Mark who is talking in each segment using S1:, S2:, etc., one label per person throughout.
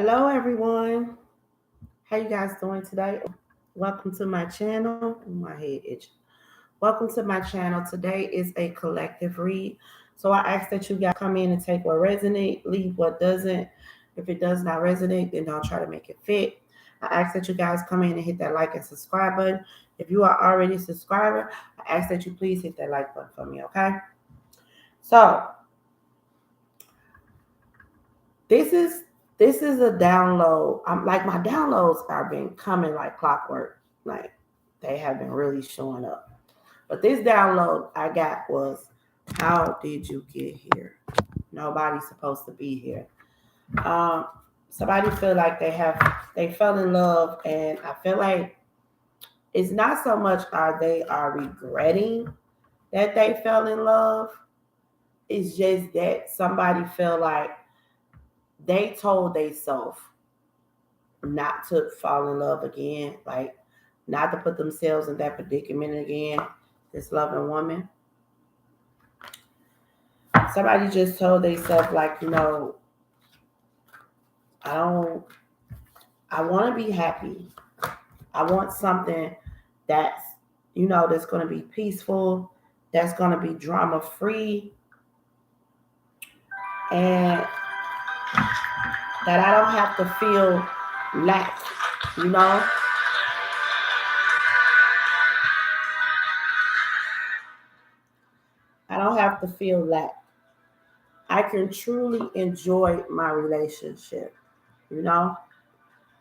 S1: Hello, everyone. How you guys doing today? Welcome to my channel. My head itch. Welcome to my channel. Today is a collective read. So I ask that you guys come in and take what resonates, leave what doesn't. If it does not resonate, then don't try to make it fit. I ask that you guys come in and hit that like and subscribe button. If you are already a subscriber, I ask that you please hit that like button for me, okay? So this is this is a download. I'm like my downloads are been coming like clockwork. Like they have been really showing up. But this download I got was how did you get here? Nobody's supposed to be here. Um Somebody feel like they fell in love, and I feel like it's not so much are regretting that they fell in love. It's just that somebody feel like they told themselves not to fall in love again, like not to put themselves in that predicament again. This loving woman, somebody just told themselves, like, I don't, I want to be happy. I want something that's, that's going to be peaceful, that's going to be drama free, and that I don't have to feel lack, you know? I don't have to feel lack. I can truly enjoy my relationship, you know?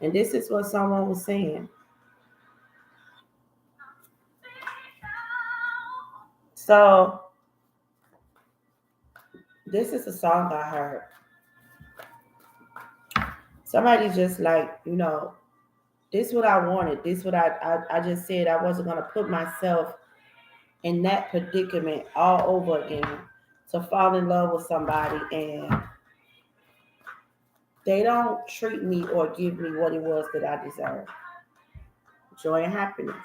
S1: And this is what someone was saying. So, this is a song I heard. Somebody just like, this what I wanted. This what I just said I wasn't going to put myself in that predicament all over again to fall in love with somebody and they don't treat me or give me what it was that I deserve. Joy and happiness.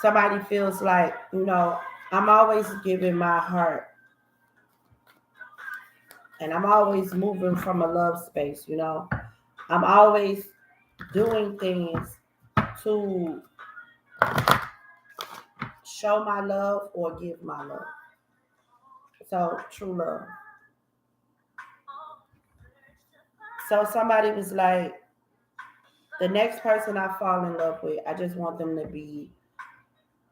S1: Somebody feels like, I'm always giving my heart and I'm always moving from a love space. I'm always doing things to show my love or give my love. So, true love. So, somebody was like, the next person I fall in love with, I just want them to be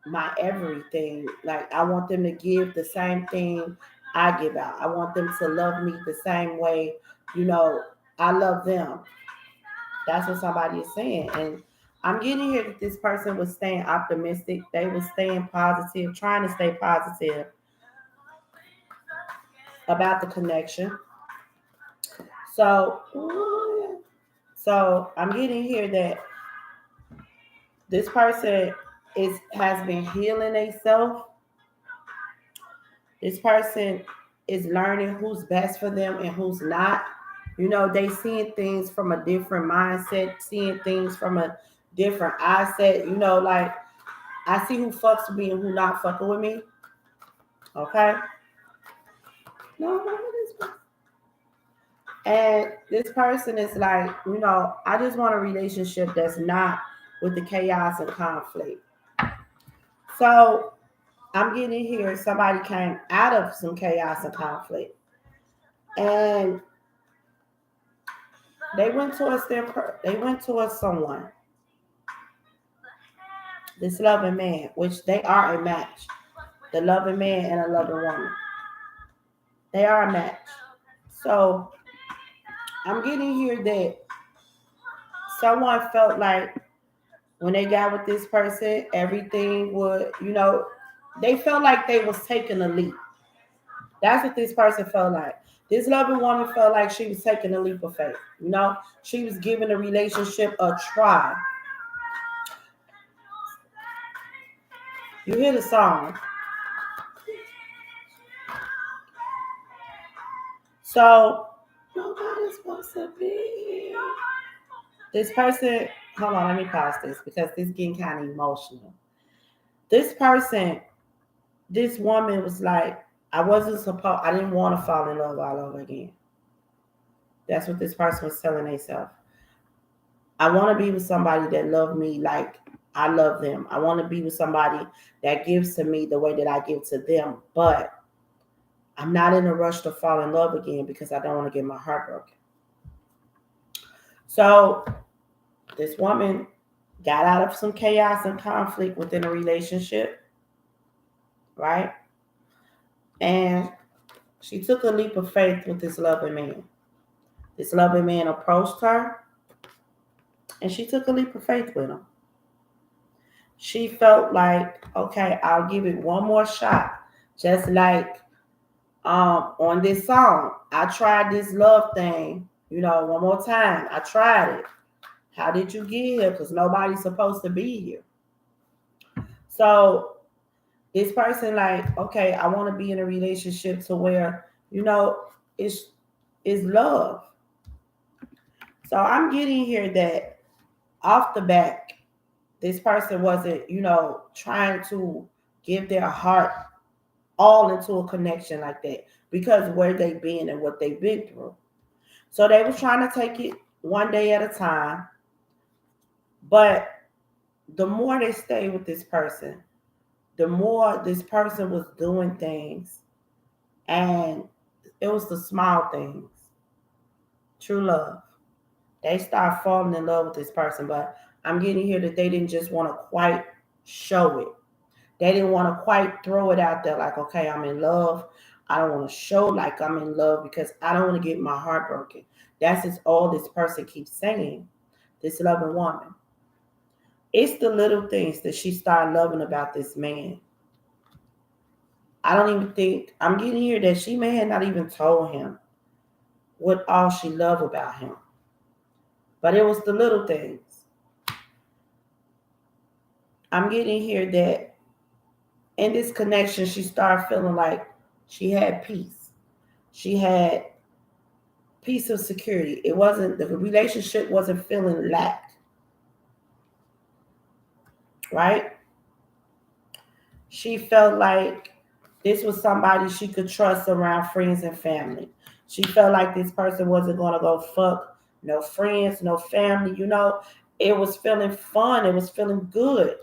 S1: my everything. Like, I want them to give the same thing I give out. I want them to love me the same way, you know, I love them. That's what somebody is saying. And I'm getting here that this person was staying optimistic. They were staying positive, trying to stay positive about the connection. So, so I'm getting here that this person has been healing themselves. This person is learning who's best for them and who's not. They seeing things from a different mindset, seeing things from a different eye set. Like I see who fucks with me and who not fucking with me. Okay. No, this. And this person is like, I just want a relationship that's not with the chaos and conflict. So I'm getting here. Somebody came out of some chaos and conflict, and they went towards someone, this loving man, which they are a match. The loving man and a loving woman, they are a match. So I'm getting here that someone felt like when they got with this person, everything would, they felt like they was taking a leap. That's what this person felt like. This loving woman felt like she was taking a leap of faith. She was giving the relationship a try. You hear the song. So, nobody's supposed to be here. This person, hold on, let me pause this because this getting kind of emotional. This person, this woman was like, I didn't want to fall in love all over again. That's what this person was telling themselves. I want to be with somebody that love me like I love them. I want to be with somebody that gives to me the way that I give to them. But I'm not in a rush to fall in love again because I don't want to get my heart broken. So this woman got out of some chaos and conflict within a relationship, right? And she took a leap of faith with this loving man. This loving man approached her and she took a leap of faith with him. She felt like, okay, I'll give it one more shot. Just like on this song, I tried this love thing, one more time. I tried it. How did you get here? Because nobody's supposed to be here. So this person like, okay, I want to be in a relationship to where, it's love. So I'm getting here that off the back, this person wasn't, trying to give their heart all into a connection like that because where they've been and what they've been through. So they was trying to take it one day at a time. But the more they stayed with this person, the more this person was doing things. And it was the small things. True love. They start falling in love with this person. But I'm getting here that they didn't just want to quite show it. They didn't want to quite throw it out there like, okay, I'm in love. I don't want to show like I'm in love because I don't want to get my heart broken. That's just all this person keeps saying, this loving woman. It's the little things that she started loving about this man. I don't even think, I'm getting here that she may have not even told him what all she loved about him. But it was the little things. I'm getting here that in this connection, she started feeling like she had peace. She had peace of security. The relationship wasn't feeling lack. Right? She felt like this was somebody she could trust around friends and family. She felt like this person wasn't going to go fuck no friends, no family, It was feeling fun. It was feeling good.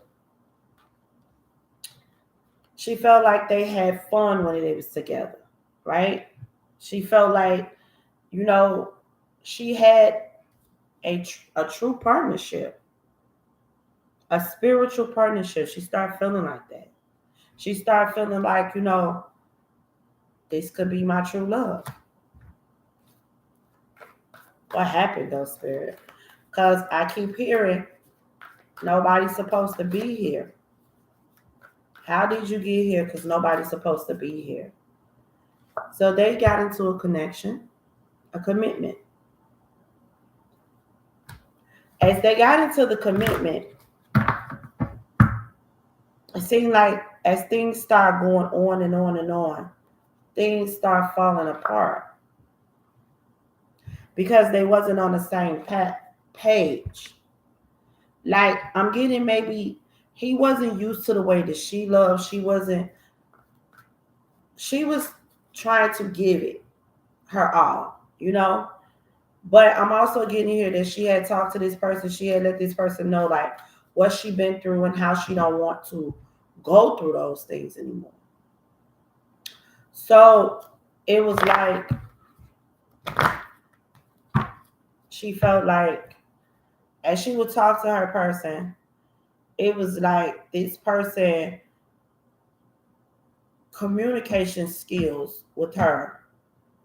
S1: She felt like they had fun when they was together, right? She felt like, she had a true partnership, a spiritual partnership. She started feeling like that. She started feeling like, this could be my true love. What happened though, Spirit? Because I keep hearing nobody's supposed to be here. How did you get here? Because nobody's supposed to be here. So they got into a connection, a commitment. As they got into the commitment, it seemed like as things start going on and on and on, things start falling apart. Because they wasn't on the same page. Like, I'm getting maybe he wasn't used to the way that she loved. She was trying to give it her all, But I'm also getting here that she had talked to this person. She had let this person know like what she been through and how she don't want to go through those things anymore. So it was like she felt like as she would talk to her person, it was like this person communication skills with her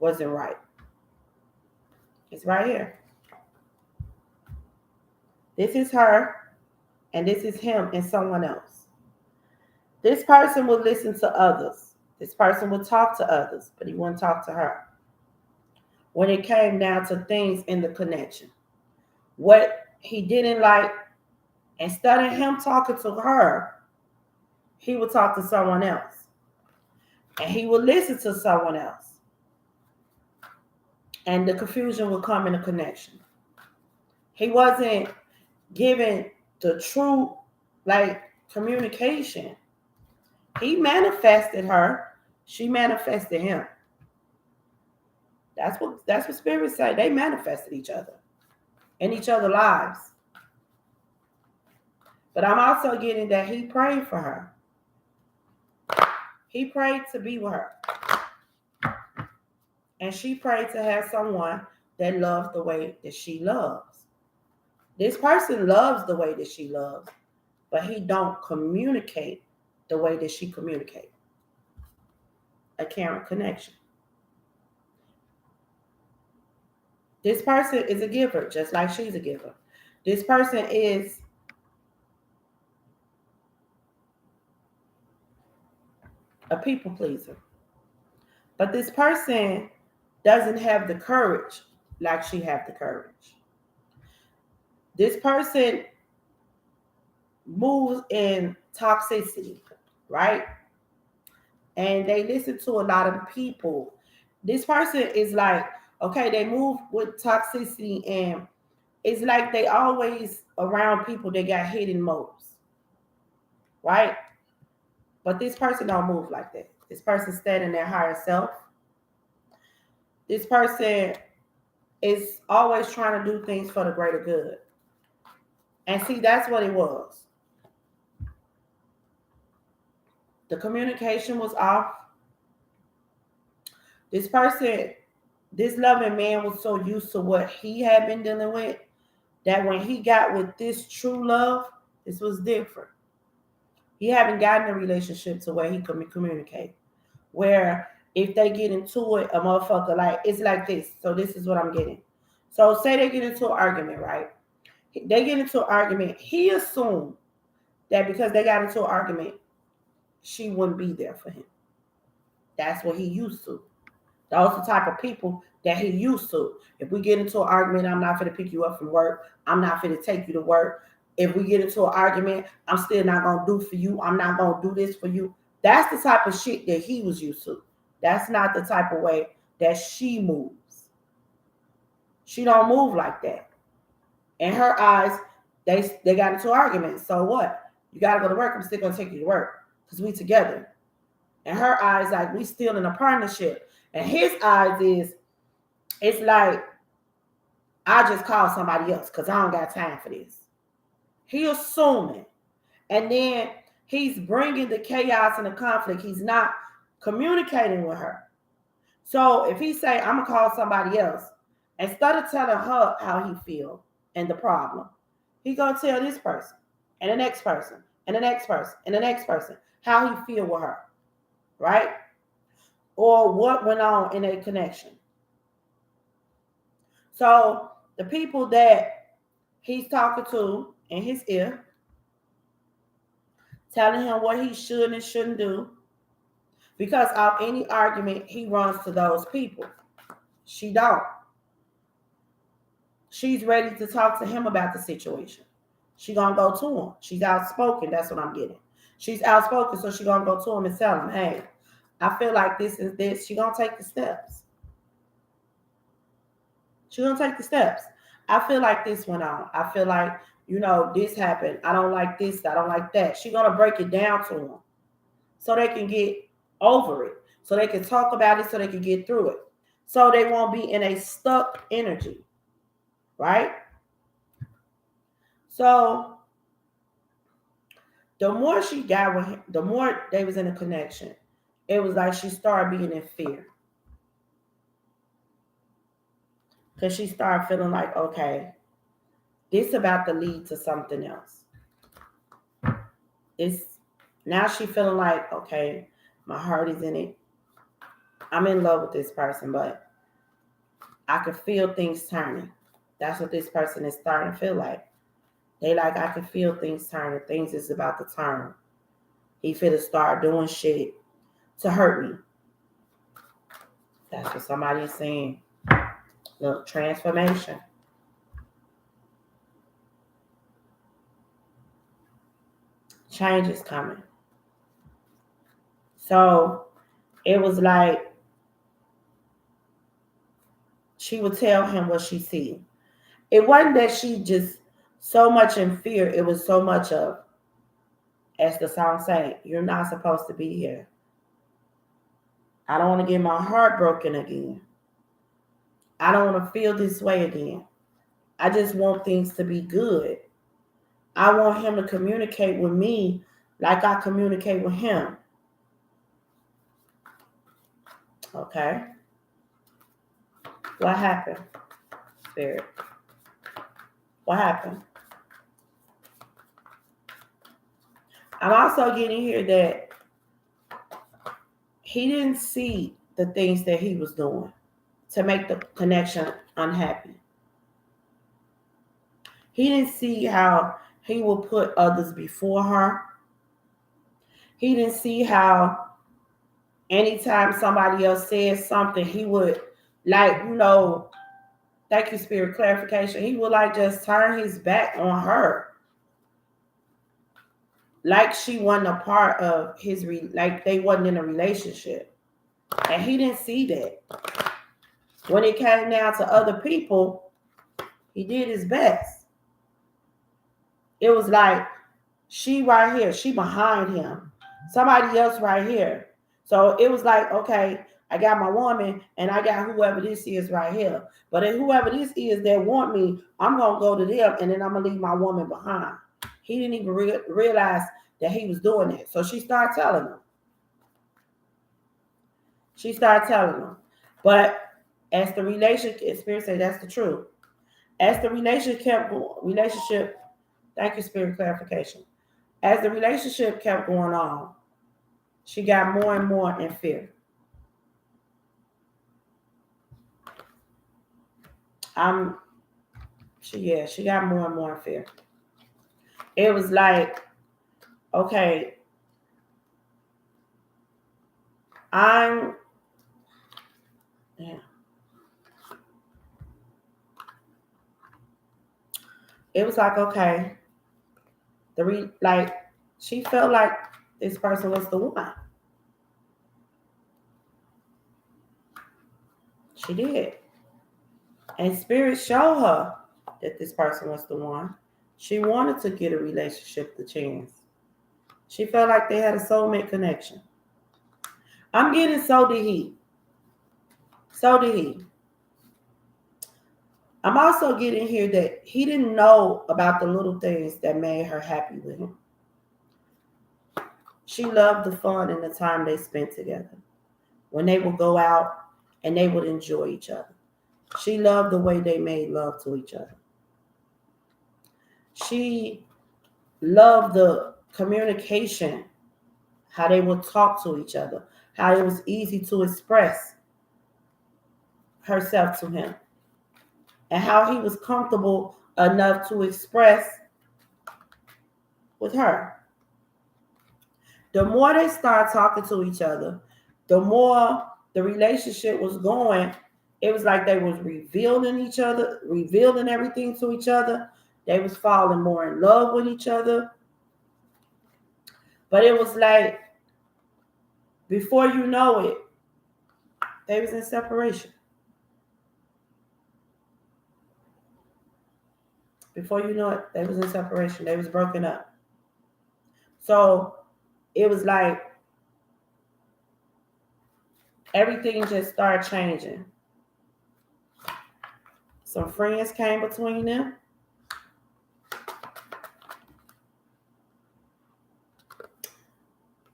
S1: wasn't right. It's right here. This is her and this is him and someone else. This person would listen to others. This person would talk to others, but he wouldn't talk to her. When it came down to things in the connection, what he didn't like, instead of him talking to her, he would talk to someone else. And he would listen to someone else. And the confusion would come in the connection. He wasn't giving the true, communication. He manifested her. She manifested him. That's what spirits say. They manifested each other in each other's lives. But I'm also getting that he prayed for her. He prayed to be with her. And she prayed to have someone that loves the way that she loves. This person loves the way that she loves, but he don't communicate the way that she communicates. A caring connection. This person is a giver, just like she's a giver. This person is a people pleaser. But this person doesn't have the courage like she have the courage. This person moves in toxicity, right? And they listen to a lot of people. This person is like, okay, they move with toxicity, and it's like they always around people that got hidden motives, right? But this person don't move like that. This person standing their higher self. This person is always trying to do things for the greater good. And see, that's what it was. The communication was off. This person, this loving man was so used to what he had been dealing with that when he got with this true love, this was different. He haven't gotten a relationship to where he can communicate. Where if they get into it, a motherfucker, like, it's like this. So this is what I'm getting. So say they get into an argument, right? They get into an argument. He assumed that because they got into an argument, she wouldn't be there for him. That's what he used to. Those are the type of people that he used to. If we get into an argument, I'm not going to pick you up from work. I'm not going to take you to work. If we get into an argument, I'm still not going to do for you. I'm not going to do this for you. That's the type of shit that he was used to. That's not the type of way that she moves. She don't move like that. In her eyes, they got into an argument. So what? You got to go to work. I'm still going to take you to work because we together. In her eyes, like, we still in a partnership. And his eyes is, it's like, I just call somebody else because I don't got time for this. He assuming. And then he's bringing the chaos and the conflict. He's not communicating with her. So if he say, I'm going to call somebody else, instead of telling her how he feel and the problem, he going to tell this person and the next person and the next person and the next person how he feel with her, right? Or what went on in a connection. So the people that he's talking to in his ear, telling him what he should and shouldn't do, because of any argument, he runs to those people. She don't. She's ready to talk to him about the situation. She gonna go to him. She's outspoken. That's what I'm getting. She's outspoken, so she gonna go to him and tell him, hey, I feel like this is this. She gonna take the steps. She gonna take the steps. I feel like this went on. I feel like, this happened. I don't like this. I don't like that. She gonna break it down to him so they can get over it. So they can talk about it so they can get through it. So they won't be in a stuck energy. Right? So the more she got with him, the more they was in a connection, it was like she started being in fear. Because she started feeling like, okay, this about to lead to something else. Now she feeling like, okay, my heart is in it. I'm in love with this person, but I can feel things turning. That's what this person is starting to feel like. They like, I can feel things turning. Things is about to turn. He finna start doing shit to hurt me. That's what somebody is saying. Look, transformation. Change is coming. So it was like she would tell him what she see. It wasn't that she just so much in fear. It was so much of, as the song say, you're not supposed to be here. I don't want to get my heart broken again. I don't want to feel this way again. I just want things to be good. I want him to communicate with me like I communicate with him. Okay. What happened, Spirit? What happened? I'm also getting here that he didn't see the things that he was doing to make the connection unhappy. He didn't see how he will put others before her. He didn't see how anytime somebody else says something, he would, like, thank you, Spirit, clarification. He would like just turn his back on her. Like she wasn't a part of his, like they wasn't in a relationship. And he didn't see that. When it came down to other people, he did his best. It was like, she right here, she behind him. Somebody else right here. So it was like, okay, I got my woman and I got whoever this is right here. But if whoever this is that want me, I'm going to go to them and then I'm going to leave my woman behind. He didn't even realize that he was doing that. So she started telling him. But as the relationship, Spirit said that's the truth. As the relationship, thank you, Spirit, clarification. As the relationship kept going on, she got more and more in fear. She got more and more in fear. It was like, okay, it was like, okay, she felt like this person was the one. She did. And Spirit showed her that this person was the one. She wanted to get a relationship the chance. She felt like they had a soulmate connection. I'm getting so did he. I'm also getting here that he didn't know about the little things that made her happy with him. She loved the fun and the time they spent together. When they would go out and they would enjoy each other. She loved the way they made love to each other. She loved the communication, how they would talk to each other, how it was easy to express herself to him, and how he was comfortable enough to express with her. The more they started talking to each other, the more the relationship was going. It was like they was revealing each other, revealing everything to each other. They was falling more in love with each other. But it was like, before you know it, they was in separation. Before you know it, they was in separation. They was broken up. So it was like everything just started changing. Some friends came between them.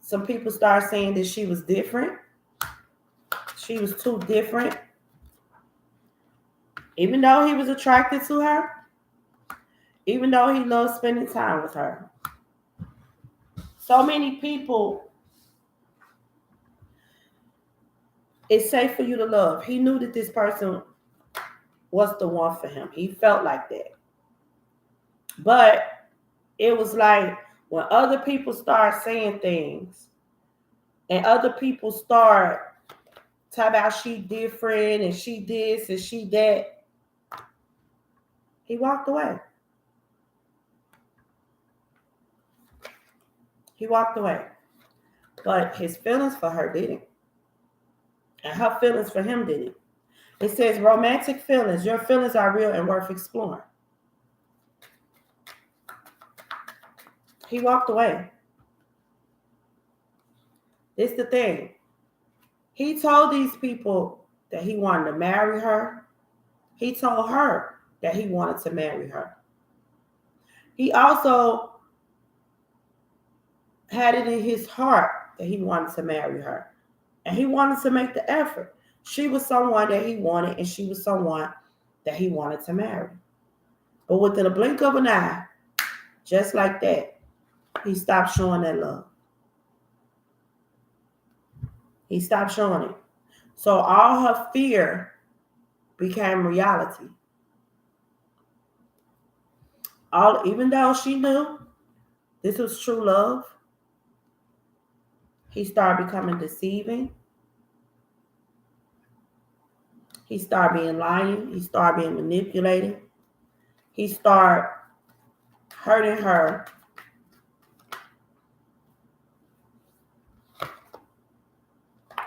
S1: Some people started saying that she was different. She was too different. Even though he was attracted to her, even though he loved spending time with her. So many people, it's safe for you to love. He knew that this person was the one for him. He felt like that. But it was like when other people start saying things and other people start talking about she different and she this and she that, he walked away. He walked away. But his feelings for her didn't. And her feelings for him didn't. It says romantic feelings. Your feelings are real and worth exploring. He walked away. This is the thing. He told these people that he wanted to marry her. He told her that he wanted to marry her. He also had it in his heart that he wanted to marry her. And he wanted to make the effort. She was someone that he wanted, and she was someone that he wanted to marry. But within a blink of an eye, just like that, he stopped showing that love. He stopped showing it. So all her fear became reality. Even though she knew this was true love, he started becoming deceiving. He started being lying. He started being manipulating. He started hurting her.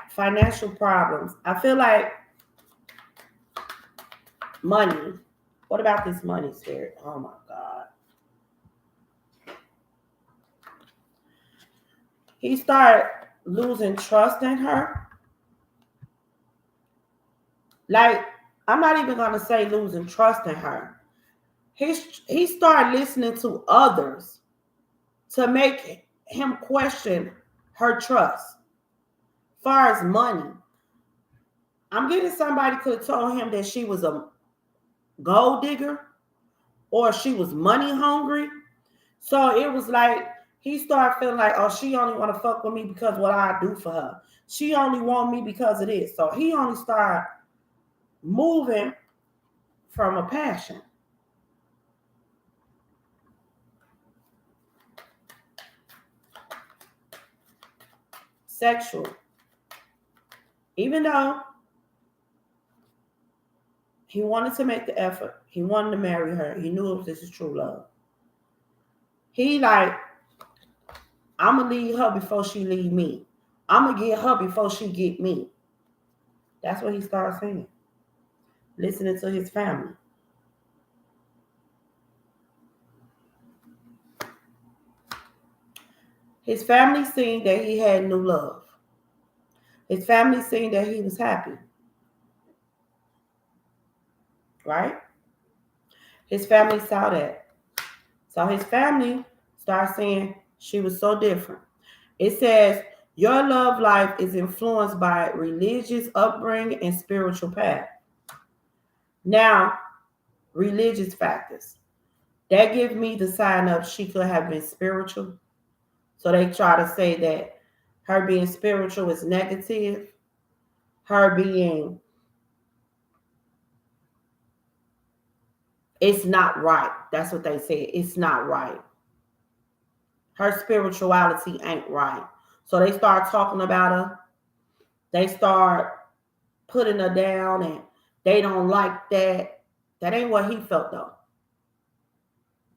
S1: Financial problems. I feel like money. What about this money, Spirit? Oh my God. He started losing trust in her. Like, I'm not even going to say losing trust in her. He started listening to others to make him question her trust. As far as money, I'm getting somebody could have told him that she was a gold digger or she was money hungry. So it was like he started feeling like, oh, she only want to fuck with me because what I do for her. She only want me because of this. So he only started moving from a passion. Sexual. Even though he wanted to make the effort, he wanted to marry her, he knew this is true love. He like, I'm going to leave her before she leave me. I'm going to get her before she get me. That's what he started saying. Listening to his family. His family seen that he had new love. His family seen that he was happy. Right? His family saw that. So his family started saying she was so different. It says, your love life is influenced by religious upbringing and spiritual path. Now, religious factors. That gives me the sign of she could have been spiritual. So they try to say that her being spiritual is negative. Her being, it's not right. That's what they say. It's not right. Her spirituality ain't right. So they start talking about her. They start putting her down and they don't like that. That ain't what he felt though.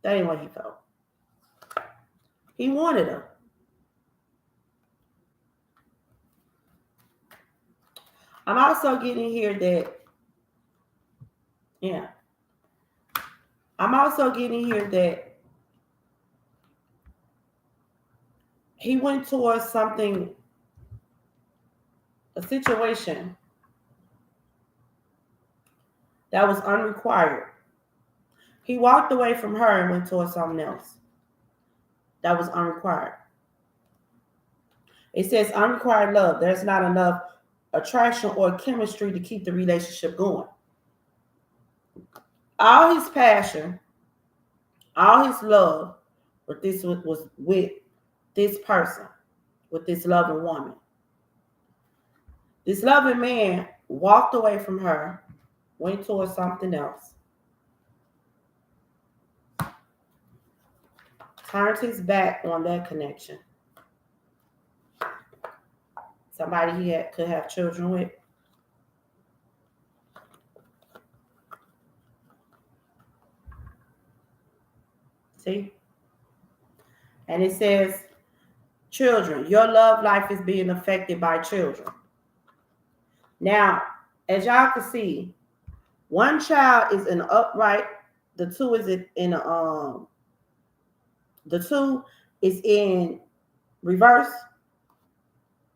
S1: That ain't what he felt. He wanted her. I'm also getting here that, yeah. I'm also getting here that he went towards something, a situation that was unrequired. He walked away from her and went towards something else that was unrequired. It says unrequired love. There's not enough attraction or chemistry to keep the relationship going. All his passion, all his love with this was with this person, with this loving woman. This loving man walked away from her, went towards something else, turned his back on that connection. Somebody he could have children with. See? And it says, children, your love life is being affected by children. Now, as y'all can see, one child is in upright, the two is in reverse,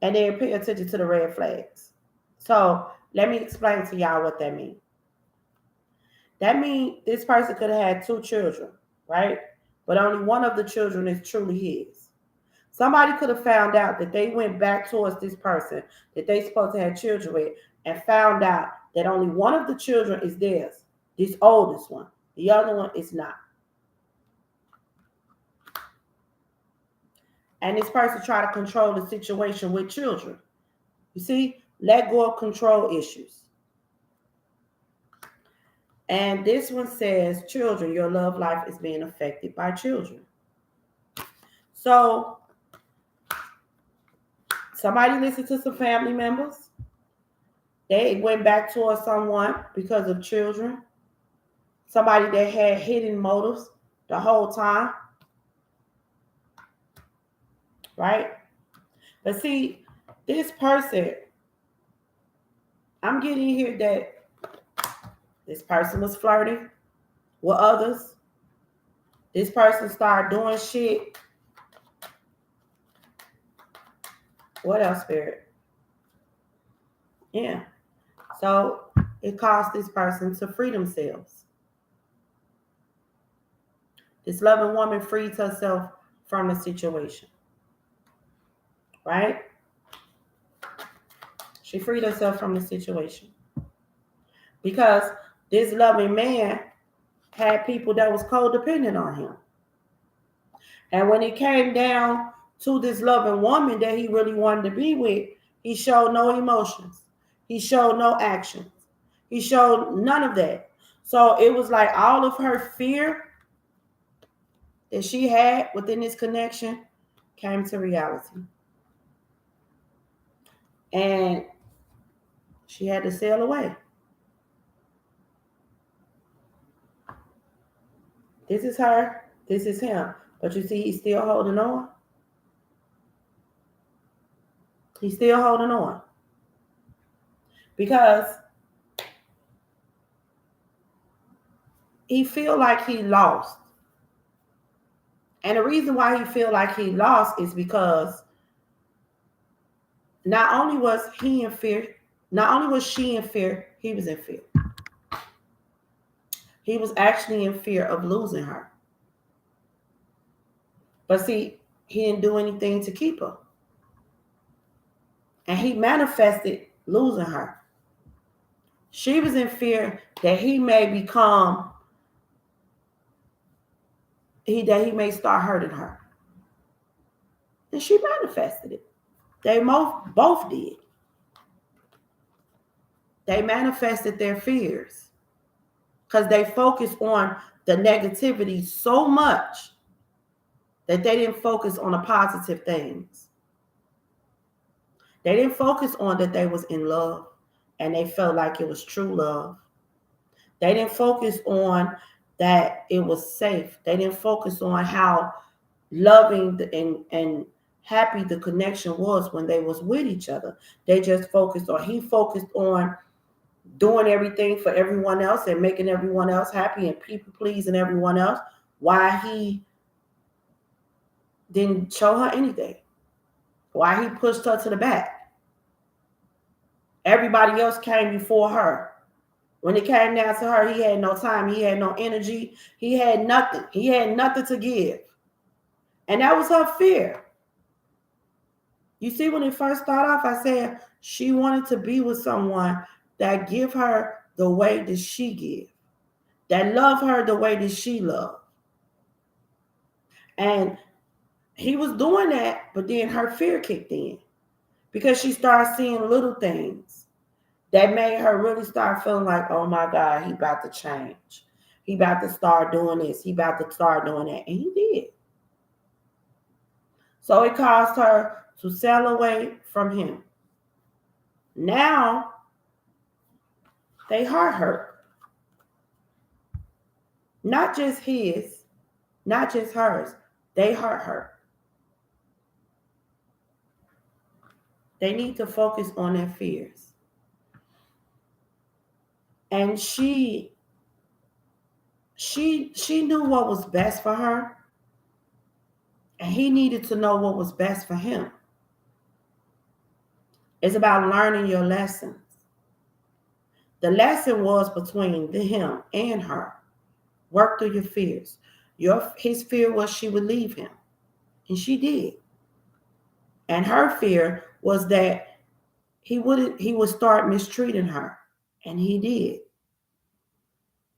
S1: and then pay attention to the red flags. So let me explain to y'all what that means. That means this person could have had 2 children, right? But only one of the children is truly his. Somebody could have found out that they went back towards this person that they supposed to have children with and found out that only one of the children is theirs, this oldest one. The other one is not. And this person tried to control the situation with children. You see, let go of control issues. And this one says, children, your love life is being affected by children. So somebody listened to some family members. They went back towards someone because of children. Somebody that had hidden motives the whole time. Right? But see, this person, I'm getting here that this person was flirting with others. This person started doing shit. What else, Spirit? Yeah. So it caused this person to free themselves. This loving woman freed herself from the situation. Right? She freed herself from the situation. Because this loving man had people that was codependent on him. And when it came down to this loving woman that he really wanted to be with, he showed no emotions. He showed no actions. He showed none of that. So it was like all of her fear that she had within this connection came to reality. And she had to sail away. This is her. This is him. But you see, he's still holding on. He's still holding on. Because he feel like he lost. And the reason why he feel like he lost is because not only was he in fear, not only was she in fear, he was in fear. He was actually in fear of losing her. But see, he didn't do anything to keep her. And he manifested losing her. She was in fear that he may become, that he may start hurting her. And she manifested it. They both did. They manifested their fears because they focused on the negativity so much that they didn't focus on the positive things. They didn't focus on that they was in love and they felt like it was true love. They didn't focus on that it was safe. They didn't focus on how loving and happy the connection was when they was with each other. They just focused on, he focused on doing everything for everyone else and making everyone else happy and people pleasing everyone else, why he didn't show her anything, why he pushed her to the back. Everybody else came before her. When it came down to her, he had no time, he had no energy, he had nothing. He had nothing to give. And that was her fear. You see, when it first started off, I said she wanted to be with someone that give her the way that she give, that love her the way that she love. And he was doing that, but then her fear kicked in because she started seeing little things that made her really start feeling like, oh my God, he about to change. He about to start doing this. He about to start doing that. And he did. So it caused her to sail away from him. Now, they heart hurt. Not just his, not just hers. They heart hurt. They need to focus on their fears. And she knew what was best for her. And he needed to know what was best for him. It's about learning your lessons. The lesson was between him and her. Work through your fears. His fear was she would leave him, and she did. And her fear was that he would start mistreating her, and he did.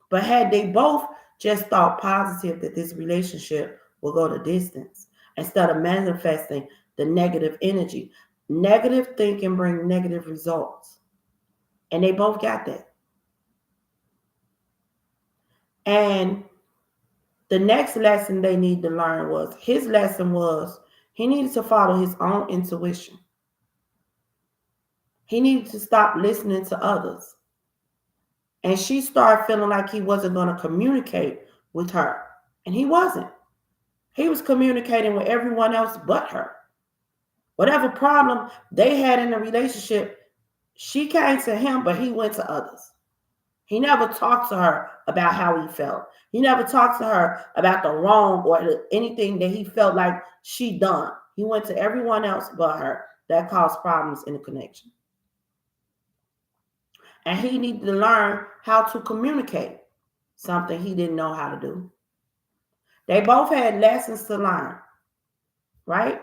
S1: But had they both just thought positive that this relationship will go the distance instead of manifesting the negative energy, negative thinking brings negative results. And they both got that. And the next lesson they need to learn was, his lesson was, he needed to follow his own intuition. He needed to stop listening to others. And she started feeling like he wasn't going to communicate with her. And he wasn't. He was communicating with everyone else but her. Whatever problem they had in the relationship, she came to him, but he went to others. He never talked to her about how he felt. He never talked to her about the wrong or anything that he felt like she done. He went to everyone else but her. That caused problems in the connection. And he needed to learn how to communicate, something he didn't know how to do. They both had lessons to learn, right?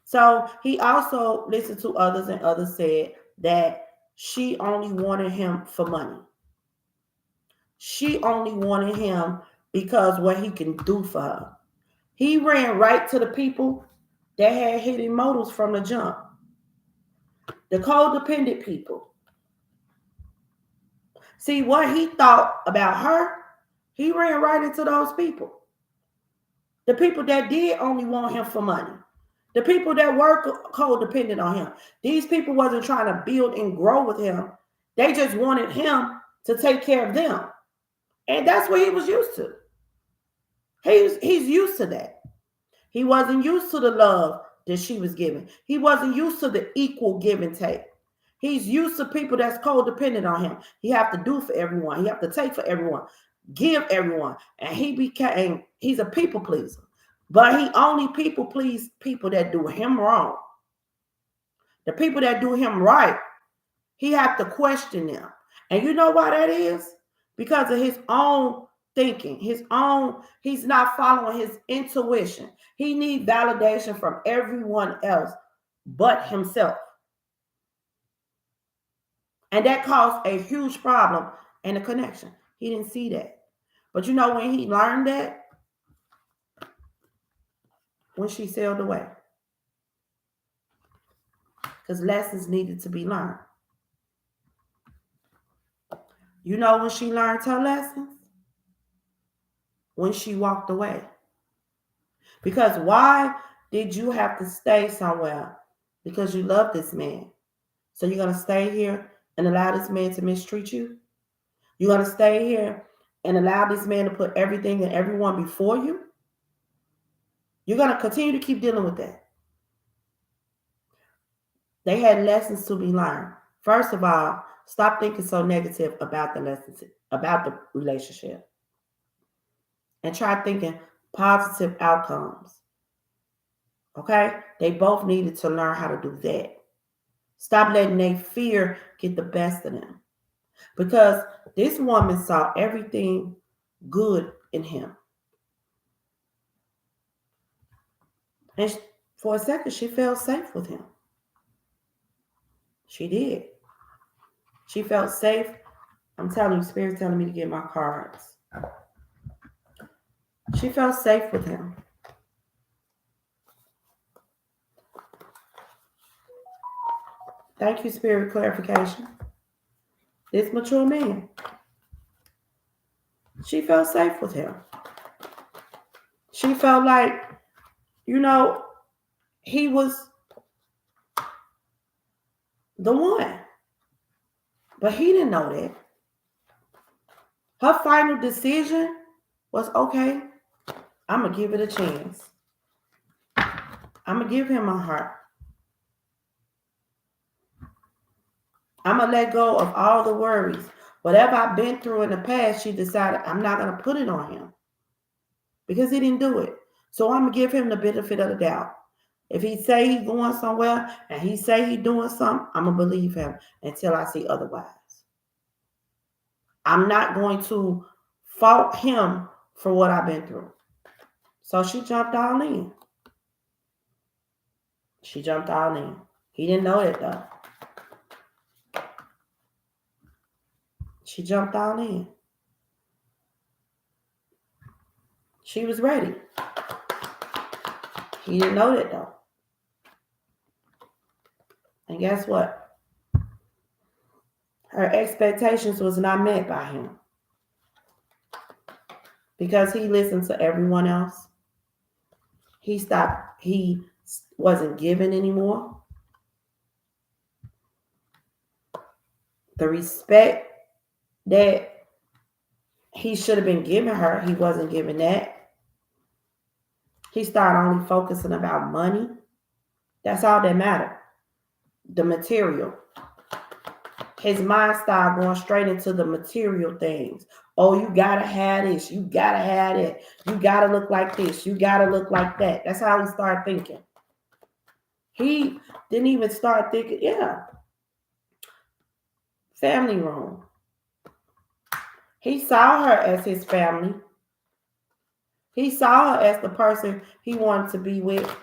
S1: So he also listened to others, and others said that she only wanted him for money. She only wanted him because what he can do for her. He ran right to the people that had hidden motives from the jump. The codependent people. See, what he thought about her, he ran right into those people. The people that did only want him for money. The people that were codependent on him. These people wasn't trying to build and grow with him. They just wanted him to take care of them. And that's what he was used to. He's used to that. He wasn't used to the love that she was giving. He wasn't used to the equal give and take. He's used to people that's codependent on him. He have to do for everyone. He have to take for everyone, give everyone. And he's a people pleaser. But he only people please people that do him wrong. The people that do him right, he have to question them. And you know why that is? Because of his own thinking, he's not following his intuition. He needs validation from everyone else but himself. And that caused a huge problem in the connection. He didn't see that. But you know when he learned that? When she sailed away. Because lessons needed to be learned. You know when she learned her lessons? When she walked away. Because why did you have to stay somewhere? Because you love this man. So you're going to stay here and allow this man to mistreat you? You're going to stay here and allow this man to put everything and everyone before you? You're going to continue to keep dealing with that. They had lessons to be learned. First of all, stop thinking so negative about the lessons, about the relationship. And try thinking positive outcomes. Okay? They both needed to learn how to do that. Stop letting their fear get the best of them. Because this woman saw everything good in him. And for a second, she felt safe with him. She did. She felt safe. I'm telling you, Spirit's telling me to get my cards. She felt safe with him. Thank you, Spirit clarification. This mature man. She felt safe with him. She felt like, he was the one. But he didn't know that. Her final decision was, okay, I'm going to give it a chance. I'm going to give him my heart. I'm going to let go of all the worries. Whatever I've been through in the past, she decided I'm not going to put it on him. Because he didn't do it. So I'm going to give him the benefit of the doubt. If he say he's going somewhere and he say he's doing something, I'm going to believe him until I see otherwise. I'm not going to fault him for what I've been through. So she jumped all in. She jumped all in. He didn't know it though. She jumped all in. She was ready. He didn't know that though. And guess what? Her expectations was not met by him. Because he listened to everyone else. He wasn't giving anymore. The respect that he should have been giving her, he wasn't giving that. He started only focusing about money. That's all that mattered. The material. His mind started going straight into the material things. Oh, you gotta have this. You gotta have it. You gotta look like this. You gotta look like that. That's how he started thinking. He didn't even start thinking, family room. He saw her as his family. He saw her as the person he wanted to be with.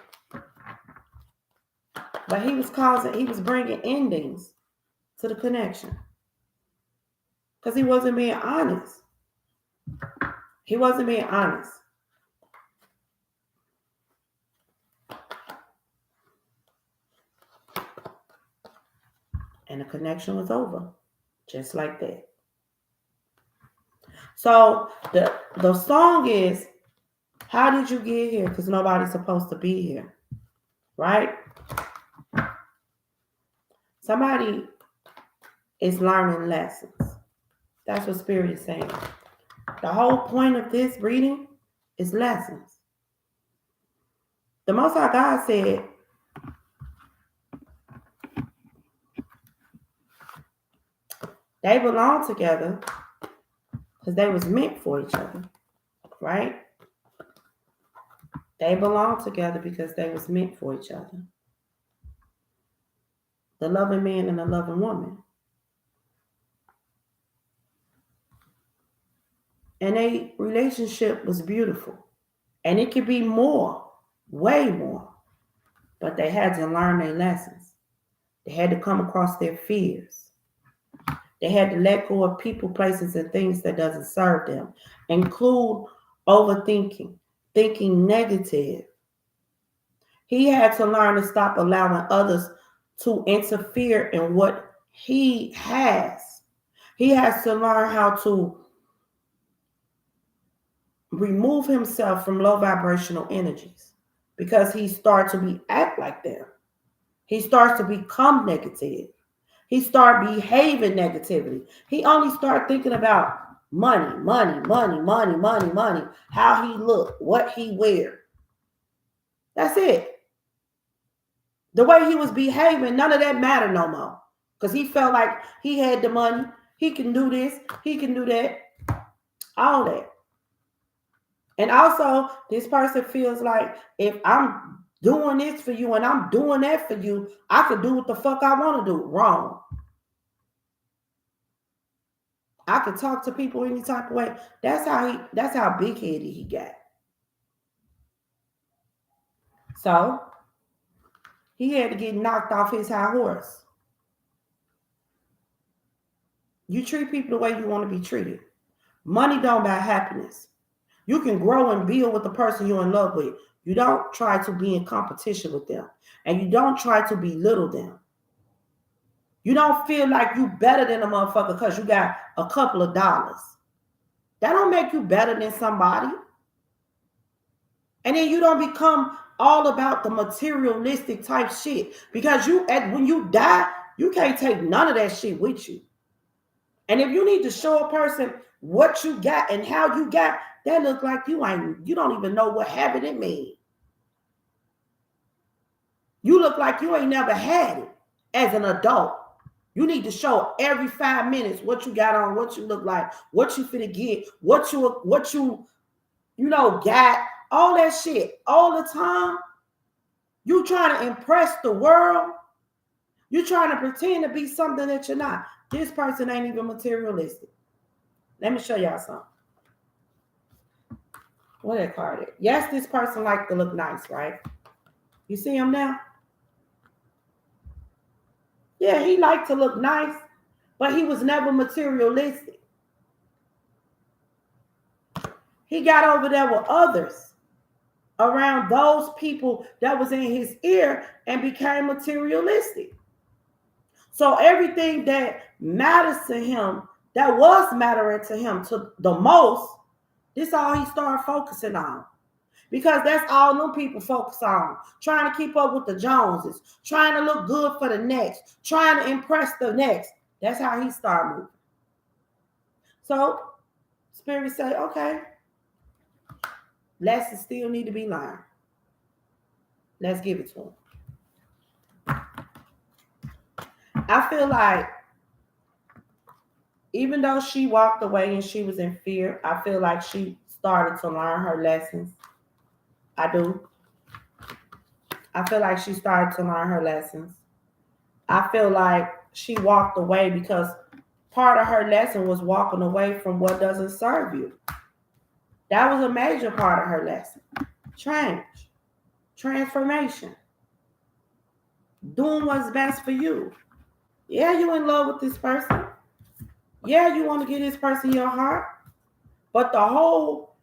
S1: But he was bringing endings to the connection. Because he wasn't being honest. He wasn't being honest. And the connection was over. Just like that. So the song is, how did you get here? Because nobody's supposed to be here. Right? Somebody is learning lessons. That's what Spirit is saying. The whole point of this reading is lessons. The Most High God said, they belong together because they was meant for each other, right? They belong together because they was meant for each other. The loving man and the loving woman. And a relationship was beautiful. And it could be more, way more. But they had to learn their lessons. They had to come across their fears. They had to let go of people, places, and things that doesn't serve them. Include overthinking, thinking negative. He had to learn to stop allowing others to interfere in what he has. He has to learn how to remove himself from low vibrational energies because he starts to act like them. He starts to become negative. He started behaving negatively. He only started thinking about money, money, money, money, money, money, how he look, what he wear. That's it. The way he was behaving, none of that mattered no more. Because he felt like he had the money. He can do this. He can do that. All that. And also, this person feels like if I'm doing this for you and I'm doing that for you, I can do what the fuck I want to do. Wrong. I could talk to people any type of way. That's how big-headed he got. So he had to get knocked off his high horse. You treat people the way you want to be treated. Money don't buy happiness. You can grow and build with the person you're in love with. You don't try to be in competition with them. And you don't try to belittle them. You don't feel like you better than a motherfucker because you got a couple of dollars. That don't make you better than somebody. And then you don't become all about the materialistic type shit. Because when you die, you can't take none of that shit with you. And if you need to show a person what you got and how you got, that look like you don't even know what having it means. You look like you ain't never had it as an adult. You need to show every 5 minutes what you got on, what you look like, what you finna get, what you got, all that shit all the time. You trying to impress the world. You trying to pretend to be something that you're not. This person ain't even materialistic. Let me show y'all something. What that card is? Yes, this person like to look nice, right? You see him now? Yeah, he liked to look nice, but he was never materialistic. He got over there with others around those people that was in his ear and became materialistic. So everything that matters to him, that was mattering to him to the most, this all he started focusing on. Because that's all them people focus on. Trying to keep up with the Joneses, trying to look good for the next, trying to impress the next. That's how he started moving. So Spirit say, okay, lessons still need to be learned. Let's give it to him. I feel like even though she walked away and she was in fear, I feel like she started to learn her lessons. I do. I feel like she started to learn her lessons. I feel like she walked away because part of her lesson was walking away from what doesn't serve you. That was a major part of her lesson. Change, transformation, doing what's best for you. Yeah, you in love with this person. Yeah, you want to give this person your heart. But the whole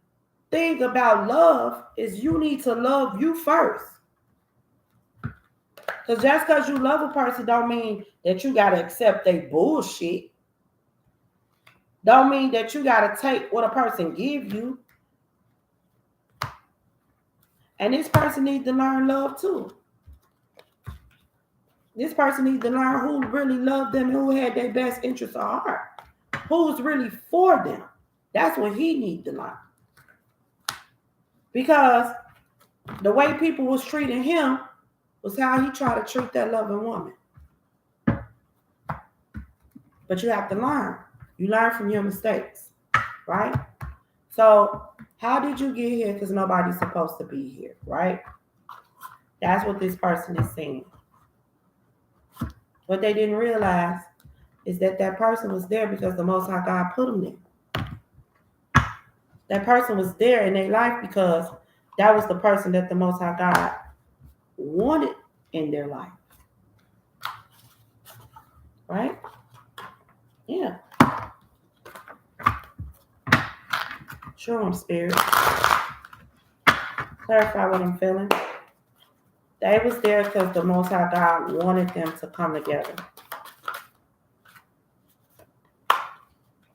S1: thing about love is you need to love you first. Because just because you love a person don't mean that you got to accept their bullshit. Don't mean that you got to take what a person give you. And this person needs to learn love too. This person needs to learn who really loved them, who had their best interests at heart, who's really for them. That's what he needs to learn. Because the way people was treating him was how he tried to treat that loving woman. But you have to learn. You learn from your mistakes, right? So how did you get here? Because nobody's supposed to be here, right? That's what this person is saying. What they didn't realize is that that person was there because the Most High God put them there. That person was there in their life because that was the person that the Most High God wanted in their life. Right? Yeah. Show them, Spirit. Clarify what I'm feeling. They was there because the Most High God wanted them to come together.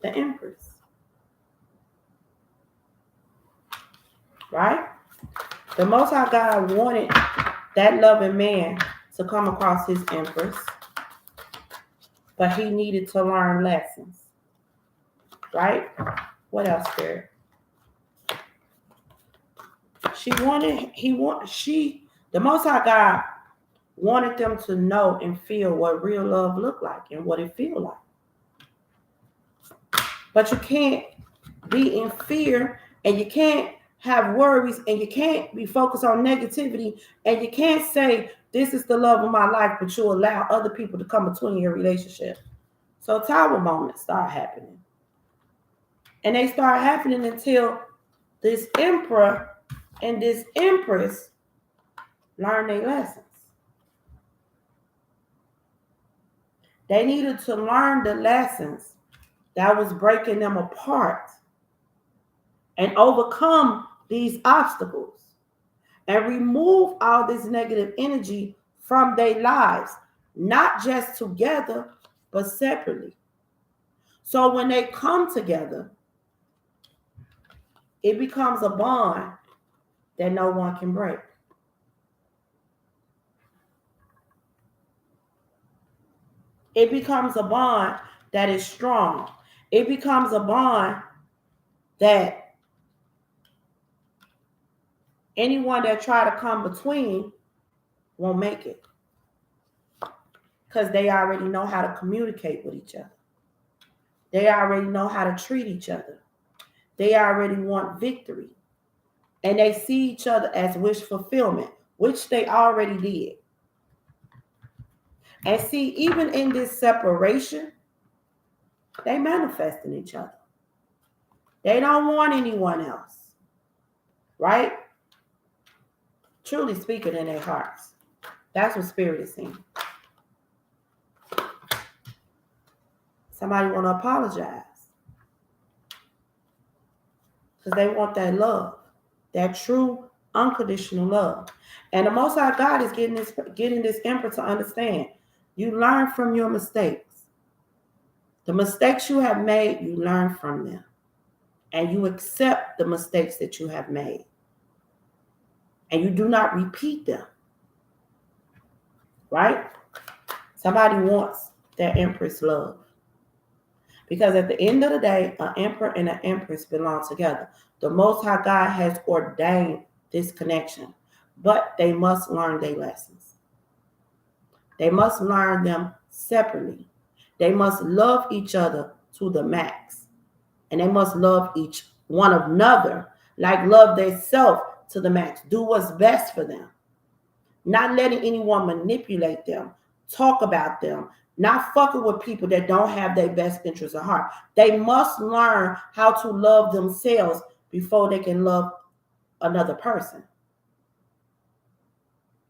S1: The Empress. Right? The Most High God wanted that loving man to come across his Empress, but he needed to learn lessons. Right? What else, Spirit? The Most High God wanted them to know and feel what real love looked like and what it feel like. But you can't be in fear and you can't have worries and you can't be focused on negativity and you can't say, this is the love of my life, but you allow other people to come between your relationship. So tower moments start happening. And they start happening until this emperor and this empress learn their lessons. They needed to learn the lessons that was breaking them apart and overcome these obstacles and remove all this negative energy from their lives, not just together, but separately. So when they come together, it becomes a bond that no one can break. It becomes a bond that is strong. It becomes a bond that anyone that try to come between won't make it. Because they already know how to communicate with each other. They already know how to treat each other. They already want victory. And they see each other as wish fulfillment, which they already did. And see, even in this separation, they manifest in each other. They don't want anyone else, right? Truly speaking in their hearts. That's what spirit is saying. Somebody want to apologize because they want that love, that true unconditional love. And the Most High God is getting this emperor to understand. You learn from your mistakes. The mistakes you have made, you learn from them. And you accept the mistakes that you have made. And you do not repeat them. Right? Somebody wants their empress love. Because at the end of the day, an emperor and an empress belong together. The Most High God has ordained this connection. But they must learn their lessons. They must learn them separately. They must love each other to the max. And they must love each one another, like love themselves to the max. Do what's best for them. Not letting anyone manipulate them, talk about them, not fucking with people that don't have their best interests at heart. They must learn how to love themselves before they can love another person.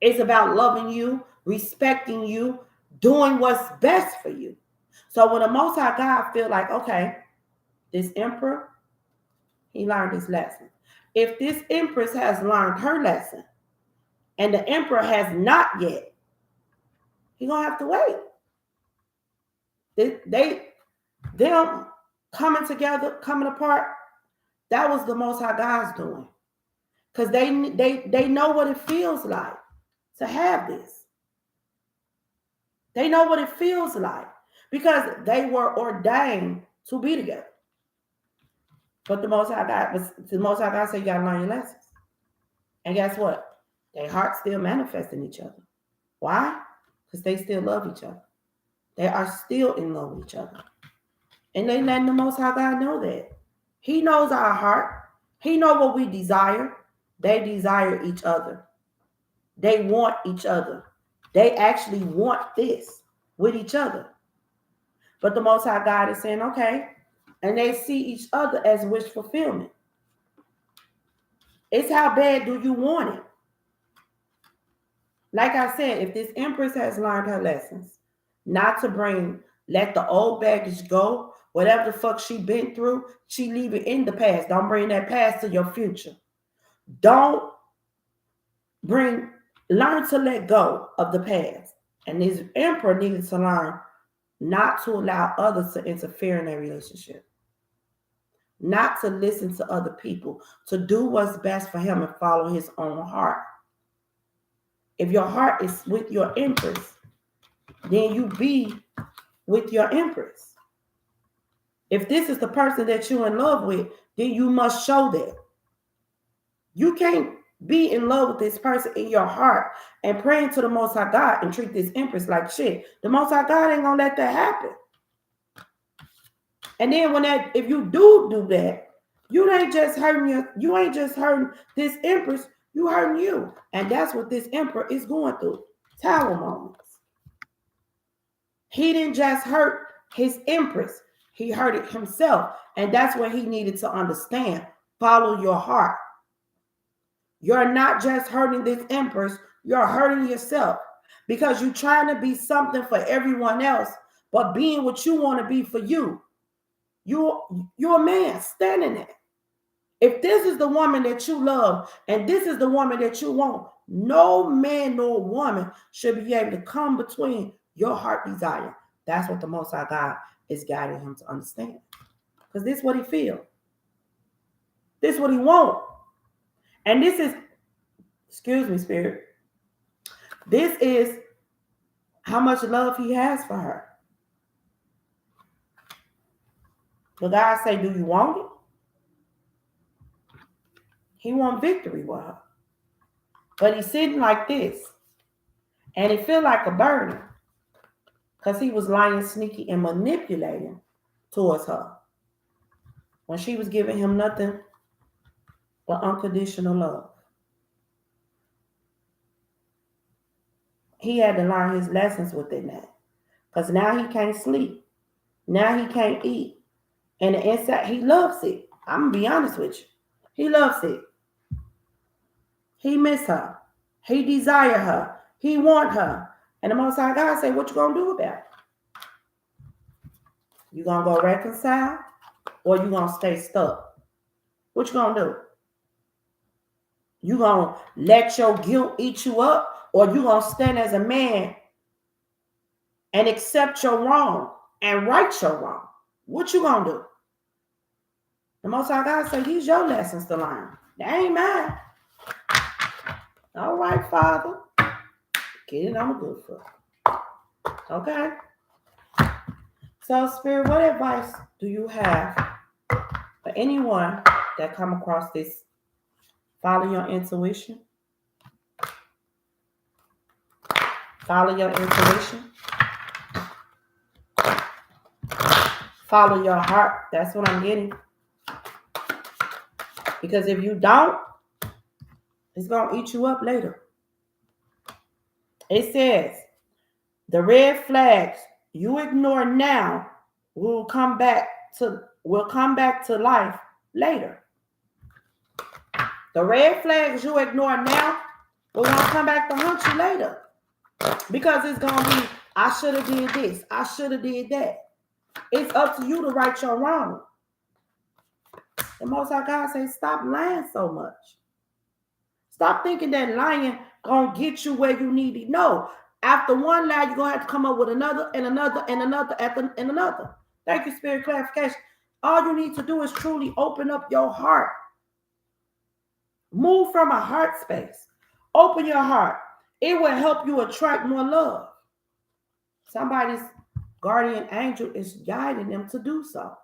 S1: It's about loving you, respecting you, doing what's best for you. So when the Most High God feel like, okay, this emperor, he learned his lesson. If this empress has learned her lesson and the emperor has not yet, he's going to have to wait. Them coming together, coming apart, that was the Most High God's doing. Because they know what it feels like to have this. They know what it feels like because they were ordained to be together. But the Most High God said you got to learn your lessons. And guess what? Their hearts still manifest in each other. Why? Because they still love each other. They are still in love with each other. And they letting the Most High God know that. He knows our heart. He knows what we desire. They desire each other. They want each other. They actually want this with each other. But the Most High God is saying, okay, and they see each other as wish fulfillment. It's how bad do you want it? Like I said, if this empress has learned her lessons, not to let the old baggage go, whatever the fuck she been through, she leave it in the past. Don't bring that past to your future. Learn to let go of the past. And this emperor needed to learn not to allow others to interfere in their relationship. Not to listen to other people, to do what's best for him and follow his own heart. If your heart is with your empress, then you be with your empress. If this is the person that you're in love with, then you must show that. You can't be in love with this person in your heart and praying to the Most High God and treat this empress like shit. The Most High God ain't gonna let that happen. And then if you do that, you ain't just hurting this empress, you hurting you. And that's what this emperor is going through. Tower moments. He didn't just hurt his empress, he hurt it himself. And that's what he needed to understand. Follow your heart. You're not just hurting this empress, you're hurting yourself. Because you're trying to be something for everyone else, but being what you want to be for you. You're a man standing there. If this is the woman that you love and this is the woman that you want, no man nor woman should be able to come between your heart desire. That's what the Most High God is guiding him to understand. Because this is what he feels. This is what he wants. And this is, excuse me, Spirit, this is how much love he has for her. But God say, do you want it? He wants victory with her. But he's sitting like this. And it feel like a burden. Because he was lying sneaky and manipulating towards her. When she was giving him nothing but unconditional love. He had to learn his lessons within that. Because now he can't sleep. Now he can't eat. And the inside, he loves it. I'm going to be honest with you. He loves it. He miss her. He desire her. He want her. And the Most High God say, what you going to do about it? You going to go reconcile or you going to stay stuck? What you going to do? You going to let your guilt eat you up, or you going to stand as a man and accept your wrong and right your wrong? What you going to do? The Most High God say, these your lessons to learn. They ain't mine. All right, Father. Get it on the good foot. Okay? So, Spirit, what advice do you have for anyone that come across this? Follow your intuition. Follow your intuition. Follow your heart. That's what I'm getting. Because if you don't, it's going to eat you up later. It says, the red flags you ignore now will come back to life later. The red flags you ignore now will come back to haunt you later. Because it's going to be, I should have did this. I should have did that. It's up to you to right your wrong. The Most High God says, stop lying so much. Stop thinking that lying going to get you where you need to. No. After one lie, you're going to have to come up with another and another and another and another. Thank you, Spirit clarification. All you need to do is truly open up your heart. Move from a heart space. Open your heart. It will help you attract more love. Somebody's guardian angel is guiding them to do so.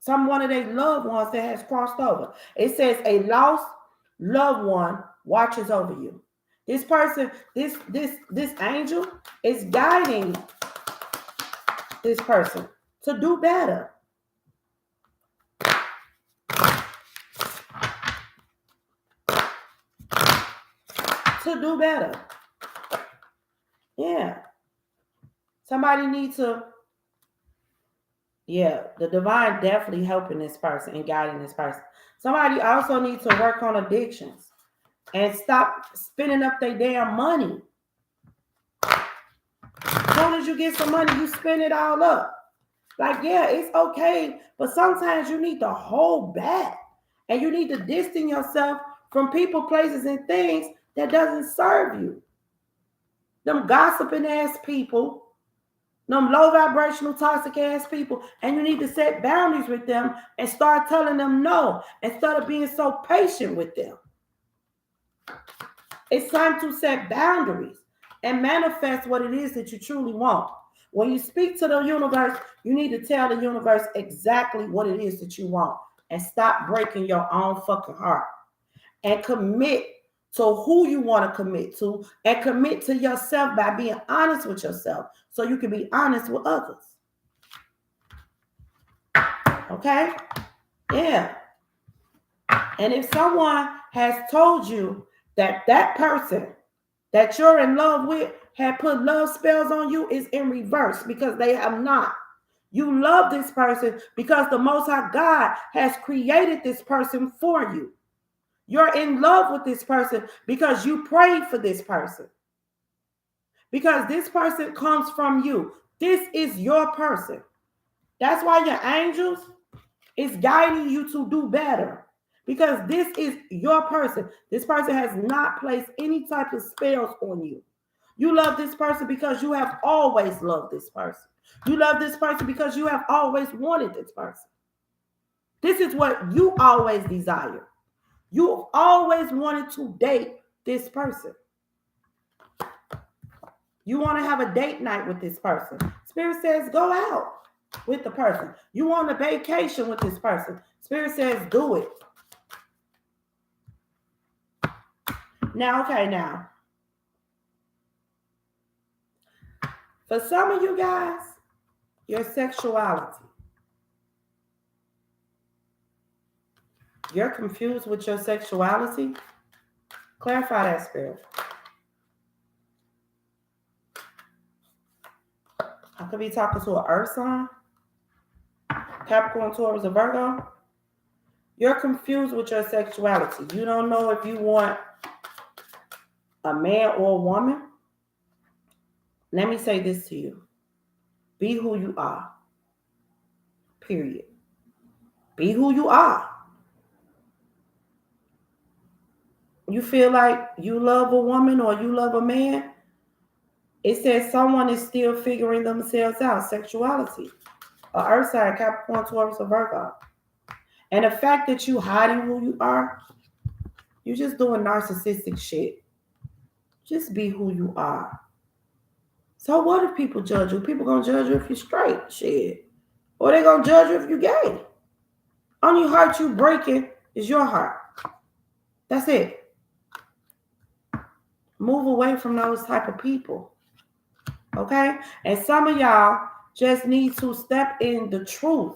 S1: One of their loved ones that has crossed over. It says a lost loved one watches over you. This person, this angel is guiding this person to do better. To do better. Yeah. Somebody needs to, the divine definitely helping this person and guiding this person. Somebody also needs to work on addictions and stop spending up their damn money. As soon as you get some money, you spend it all up. Like, it's okay, but sometimes you need to hold back and you need to distance yourself from people, places, and things that doesn't serve you. Them gossiping ass people, them low vibrational toxic ass people, and you need to set boundaries with them and start telling them no instead of being so patient with them. It's time to set boundaries and manifest what it is that you truly want. When you speak to the universe, you need to tell the universe exactly what it is that you want and stop breaking your own fucking heart and commit to who you want to commit to and commit to yourself by being honest with yourself so you can be honest with others. Okay? Yeah. And if someone has told you that that person that you're in love with had put love spells on you, is in reverse, because they have not. You love this person because the Most High God has created this person for you. You're in love with this person because you prayed for this person. Because this person comes from you. This is your person. That's why your angels is guiding you to do better. Because this is your person. This person has not placed any type of spells on you. You love this person because you have always loved this person. You love this person because you have always wanted this person. This is what you always desire. You've always wanted to date this person. You want to have a date night with this person. Spirit says, go out with the person. You want a vacation with this person. Spirit says, do it. Now, for some of you guys, your sexuality. You're confused with your sexuality. Clarify that, Spirit. I could be talking to an earth sign. Capricorn, Taurus, or Virgo, you're confused with your sexuality. You don't know if you want a man or a woman. Let me say this to you. Be who you are. Period. Be who you are. You feel like you love a woman or you love a man, it says someone is still figuring themselves out. Sexuality. A earth sign, Capricorn, Taurus, or Virgo. And the fact that you hiding who you are, you just doing narcissistic shit. Just be who you are. So what if people judge you? People gonna judge you if you're straight, shit. Or they gonna judge you if you're gay. Only heart you breaking is your heart. That's it. Move away from those type of people. Okay? And some of y'all just need to step in the truth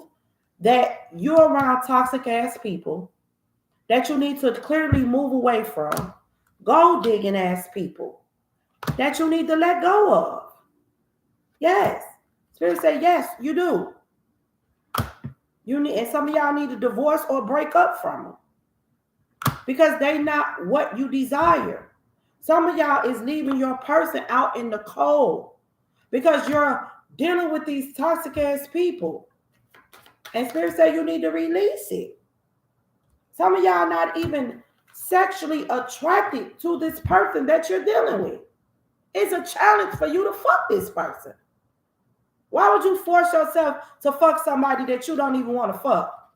S1: that you're around toxic ass people that you need to clearly move away from. Gold digging ass people that you need to let go of. Yes. Spirit say yes, you do. You need, and some of y'all need to divorce or break up from them because they not what you desire. Some of y'all is leaving your person out in the cold because you're dealing with these toxic ass people. And Spirit say you need to release it. Some of y'all not even sexually attracted to this person that you're dealing with. It's a challenge for you to fuck this person. Why would you force yourself to fuck somebody that you don't even want to fuck?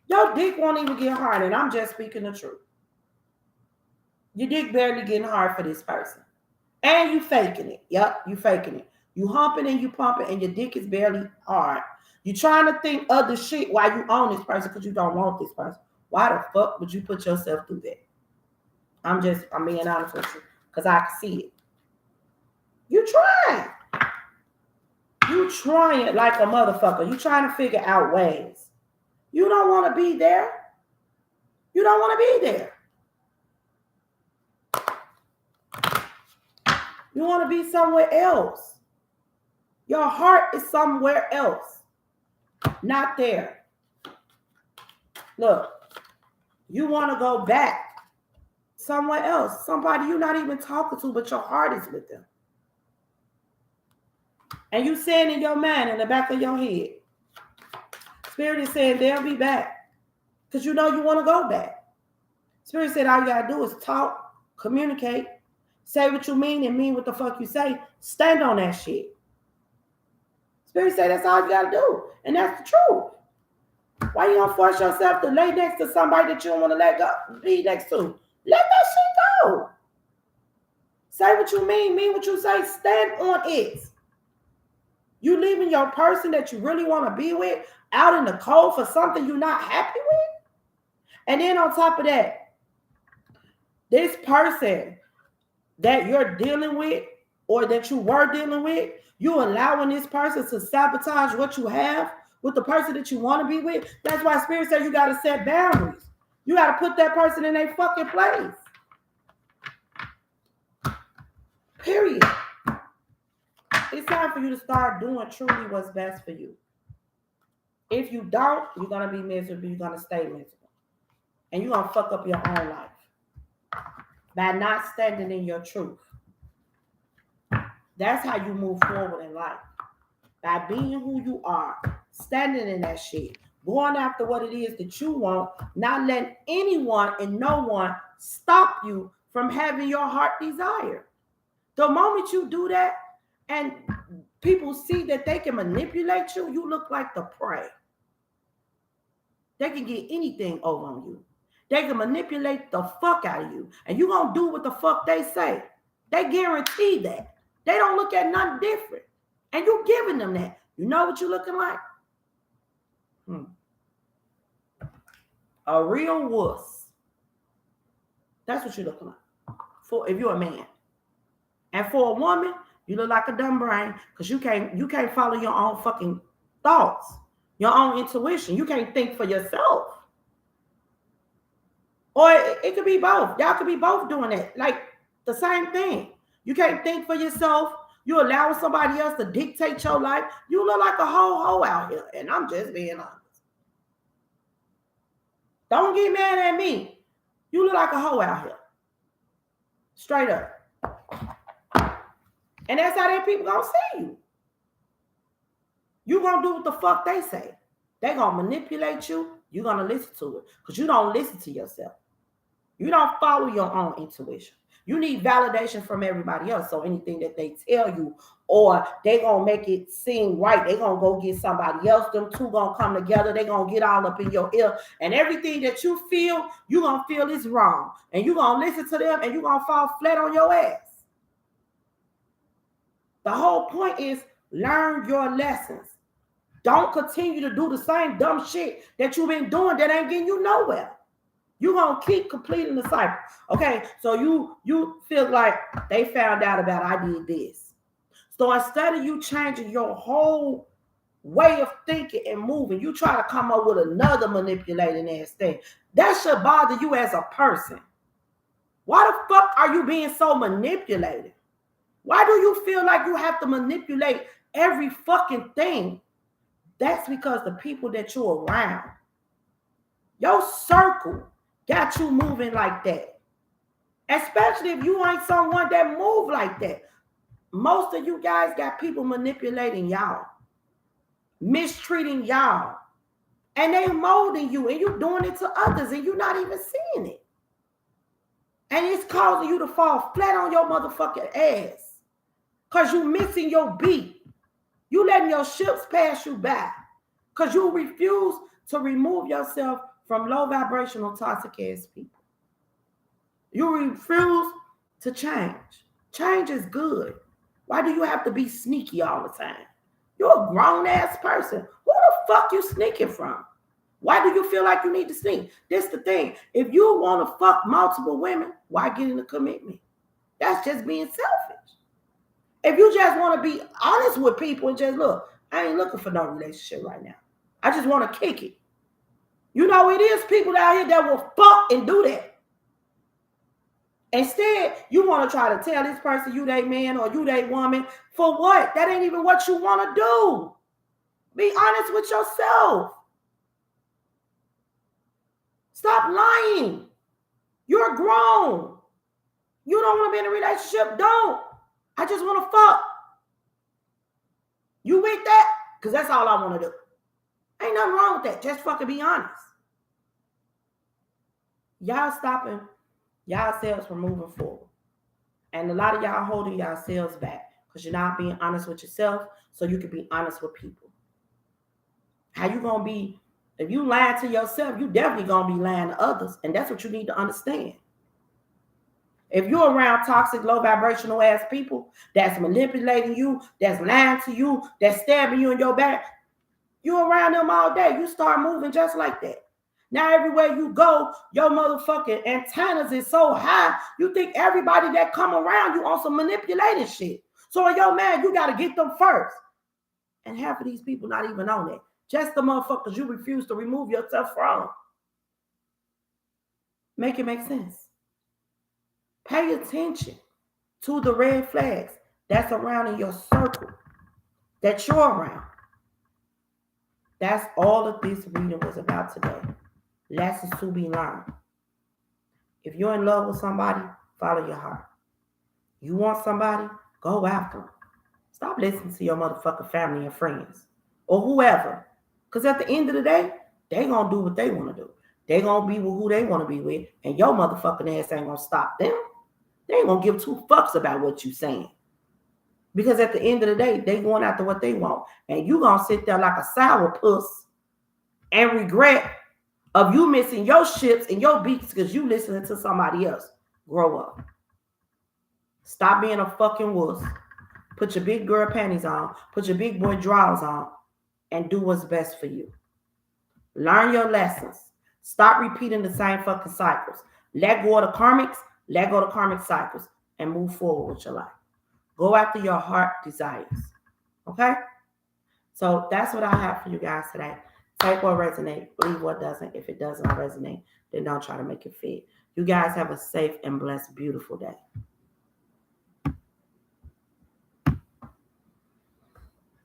S1: Your dick won't even get hard, and I'm just speaking the truth. Your dick barely getting hard for this person. And you faking it. Yep, you faking it. You humping and you pumping, and your dick is barely hard. You trying to think other shit while you own this person because you don't want this person. Why the fuck would you put yourself through that? I'm being honest with you because I can see it. You trying. You trying like a motherfucker. You trying to figure out ways. You don't want to be there. You don't want to be there. You want to be somewhere else. Your heart is somewhere else. Not there. Look, you want to go back somewhere else. Somebody you're not even talking to, but your heart is with them. And you saying in your mind, in the back of your head, Spirit is saying they'll be back. Because you know you want to go back. Spirit said all you got to do is talk, communicate, say what you mean and mean what the fuck you say. Stand on that shit. Spirit said that's all you got to do. And that's the truth. Why you gonna force yourself to lay next to somebody that you don't want to let go, be next to? Let that shit go. Say what you mean what you say, stand on it. You leaving your person that you really want to be with out in the cold for something you're not happy with? And then on top of that, this person that you're dealing with or that you were dealing with, you allowing this person to sabotage what you have with the person that you want to be with. That's why Spirit said you got to set boundaries. You got to put that person in a fucking place. Period. It's time for you to start doing truly what's best for you. If you don't, you're going to be miserable. You're going to stay miserable. And you're going to fuck up your own life by not standing in your truth. That's how you move forward in life. By being who you are, standing in that shit, going after what it is that you want, not letting anyone and no one stop you from having your heart desire. The moment you do that and people see that they can manipulate you, you look like the prey. They can get anything over on you. They can manipulate the fuck out of you. And you're going to do what the fuck they say. They guarantee that. They don't look at nothing different. And you're giving them that. You know what you're looking like? A real wuss. That's what you're looking like. For if you're a man. And for a woman, you look like a dumb brain because you can't follow your own fucking thoughts, your own intuition. You can't think for yourself. Or it could be both. Y'all could be both doing it. Like the same thing. You can't think for yourself. You allowing somebody else to dictate your life. You look like a whole hoe out here. And I'm just being honest. Don't get mad at me. You look like a hoe out here. Straight up. And that's how them people gonna see you. You gonna do what the fuck they say. They gonna manipulate you. You gonna listen to it. Because you don't listen to yourself. You don't follow your own intuition. You need validation from everybody else. So anything that they tell you, or they gonna make it seem right, they gonna go get somebody else. Them two gonna come together. They gonna get all up in your ear, and everything that you feel, you gonna feel is wrong, and you gonna listen to them, and you gonna fall flat on your ass. The whole point is learn your lessons. Don't continue to do the same dumb shit that you've been doing that ain't getting you nowhere. You're going to keep completing the cycle. Okay, so you feel like they found out about I did this. So instead of you changing your whole way of thinking and moving, you try to come up with another manipulating ass thing. That should bother you as a person. Why the fuck are you being so manipulated? Why do you feel like you have to manipulate every fucking thing? That's because the people that you're around, your circle, got you moving like that. Especially if you ain't someone that move like that. Most of you guys got people manipulating y'all, mistreating y'all, and they molding you, and you doing it to others, and you're not even seeing it. And it's causing you to fall flat on your motherfucking ass because you missing your beat. You letting your ships pass you by because you refuse to remove yourself from low vibrational toxic ass people. You refuse to change. Change is good. Why do you have to be sneaky all the time? You're a grown ass person. Who the fuck you sneaking from? Why do you feel like you need to sneak? This the thing. If you want to fuck multiple women, why get in a commitment? That's just being selfish. If you just want to be honest with people and just look, I ain't looking for no relationship right now. I just want to kick it. You know, it is people out here that will fuck and do that. Instead, you want to try to tell this person you they man or you they woman. For what? That ain't even what you want to do. Be honest with yourself. Stop lying. You're grown. You don't want to be in a relationship? Don't. I just want to fuck. You with that? Because that's all I want to do. Ain't nothing wrong with that. Just fucking be honest. Y'all stopping y'allselves from moving forward. And a lot of y'all holding yourselves back because you're not being honest with yourself so you can be honest with people. How you going to be, if you lie to yourself, you definitely going to be lying to others. And that's what you need to understand. If you're around toxic, low vibrational ass people that's manipulating you, that's lying to you, that's stabbing you in your back, you're around them all day. You start moving just like that. Now everywhere you go, your motherfucking antennas is so high, you think everybody that come around you on some manipulating shit. So in your man, you got to get them first. And half of these people not even on it. Just the motherfuckers you refuse to remove yourself from. Make it make sense. Pay attention to the red flags that's around in your circle, that you're around. That's all of this reading was about today. Lessons to be learned. If you're in love with somebody, follow your heart. You want somebody, go after them. Stop listening to your motherfucking family and friends or whoever. Because at the end of the day, they going to do what they want to do. They going to be with who they want to be with, and your motherfucking ass ain't going to stop them. They ain't going to give two fucks about what you saying. Because at the end of the day, they going after what they want. And you going to sit there like a sourpuss and regret of you missing your ships and your beats because you listening to somebody else. Grow up. Stop being a fucking wuss. Put your big girl panties on. Put your big boy drawers on. And do what's best for you. Learn your lessons. Stop repeating the same fucking cycles. Let go of the karmics. Let go of the karmic cycles. And move forward with your life. Go after your heart desires. Okay? So that's what I have for you guys today. Take what resonates, leave what doesn't. If it doesn't resonate, then don't try to make it fit. You guys have a safe and blessed, beautiful day.